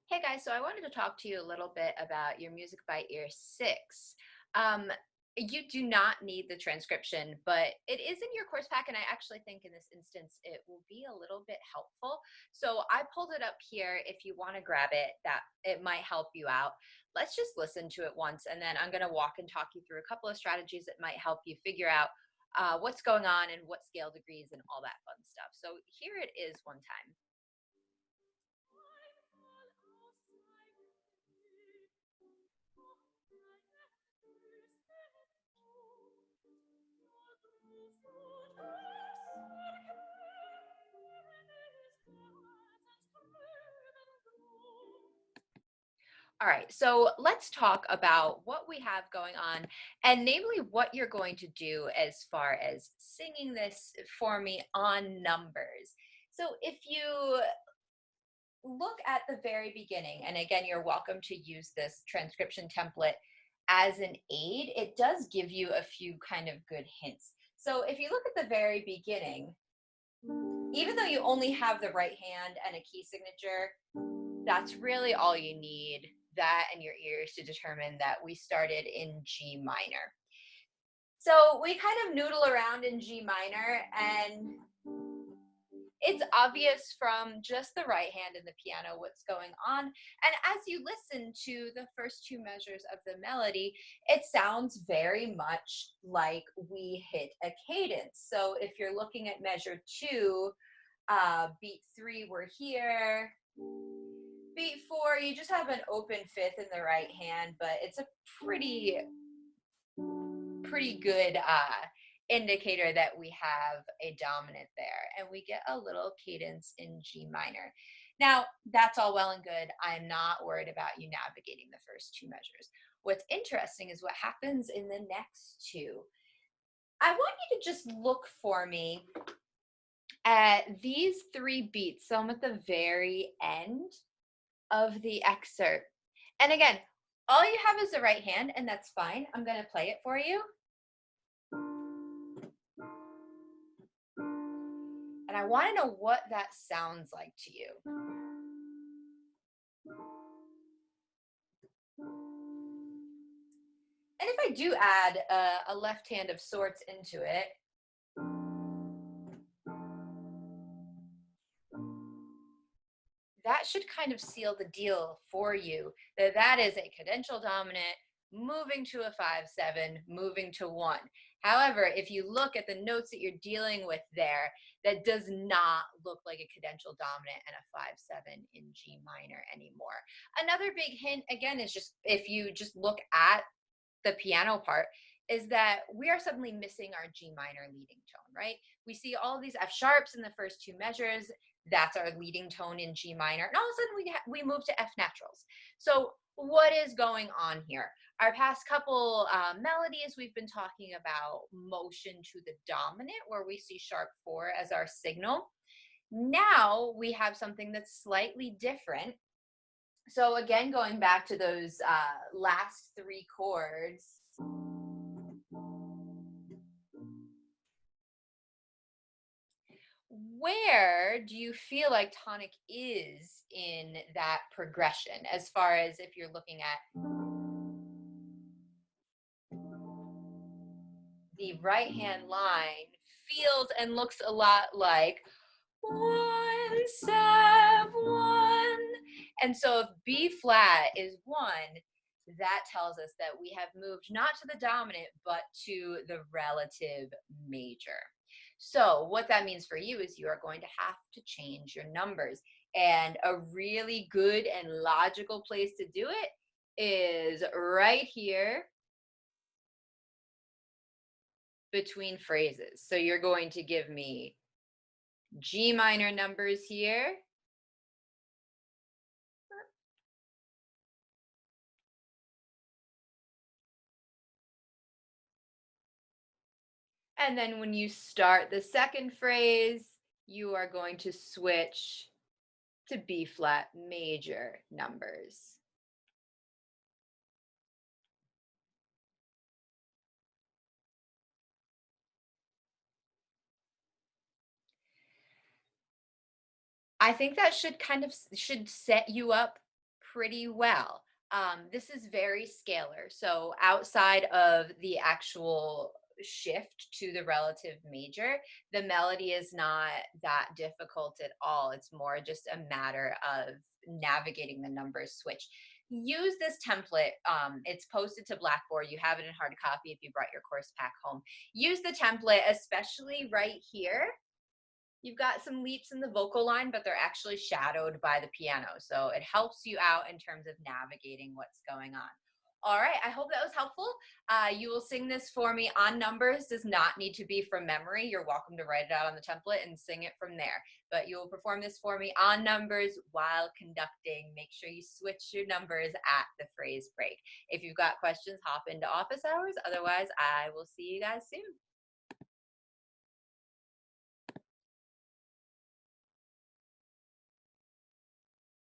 Hey guys, so I wanted to talk to you a little bit about your Music by Ear 6. Um, you do not need the transcription, but it is in your course pack, and I actually think in this instance it will be a little bit helpful. So I pulled it up here. If you want to grab it, that it might help you out. Let's just listen to it once, and then I'm going to walk and talk you through a couple of strategies that might help you figure out what's going on and what scale degrees and all that fun stuff. So here it is one time. All right, so let's talk about what we have going on, and namely what you're going to do as far as singing this for me on numbers. So if you look at the very beginning, and again, you're welcome to use this transcription template as an aid, it does give you a few kind of good hints. So if you look at the very beginning, even though you only have the right hand and a key signature, that's really all you need, that and your ears, to determine that we started in G minor. So we kind of noodle around in G minor, and it's obvious from just the right hand in the piano what's going on. And as you listen to the first two measures of the melody, it sounds very much like we hit a cadence. So if you're looking at measure two, beat three, we're here. Beat four, you just have an open fifth in the right hand, but it's a pretty good indicator that we have a dominant there, and we get a little cadence in G minor. Now, that's all well and good. I'm not worried about you navigating the first two measures. What's interesting is what happens in the next two. I want you to just look for me at these three beats. So I'm at the very end of the excerpt. And again, all you have is the right hand, and that's fine. I'm going to play it for you. And I want to know what that sounds like to you. And if I do add a left hand of sorts into it, that should kind of seal the deal for you, that that is a cadential dominant moving to a 5/7, moving to 1. However, if you look at the notes that you're dealing with there, that does not look like a cadential dominant and a 5/7 in G minor anymore. Another big hint, again, is just if you just look at the piano part, is that we are suddenly missing our G minor leading tone, right? We see all these F sharps in the first two measures. That's our leading tone in G minor. And all of a sudden we move to F naturals. So what is going on here? Our past couple melodies, we've been talking about motion to the dominant, where we see sharp 4 as our signal. Now we have something that's slightly different. So again, going back to those last three chords, where do you feel like tonic is in that progression, as far as if you're looking at the right hand line, feels and looks a lot like 1/7. And so if B flat is 1, that tells us that we have moved not to the dominant, but to the relative major. So what that means for you is you are going to have to change your numbers. And a really good and logical place to do it is right here between phrases. So you're going to give me G minor numbers here. And then when you start the second phrase, you are going to switch to B flat major numbers. I think that should set you up pretty well. This is very scalar. So outside of the actual shift to the relative major, the melody is not that difficult at all. It's more just a matter of navigating the numbers switch. Use this template. It's posted to Blackboard. You have it in hard copy if you brought your course pack home. Use the template, especially right here. You've got some leaps in the vocal line, but they're actually shadowed by the piano. So it helps you out in terms of navigating what's going on. All right, I hope that was helpful. You will sing this for me on numbers. Does not need to be from memory. You're welcome to write it out on the template and sing it from there. But you will perform this for me on numbers while conducting. Make sure you switch your numbers at the phrase break. If you've got questions, hop into office hours. Otherwise, I will see you guys soon.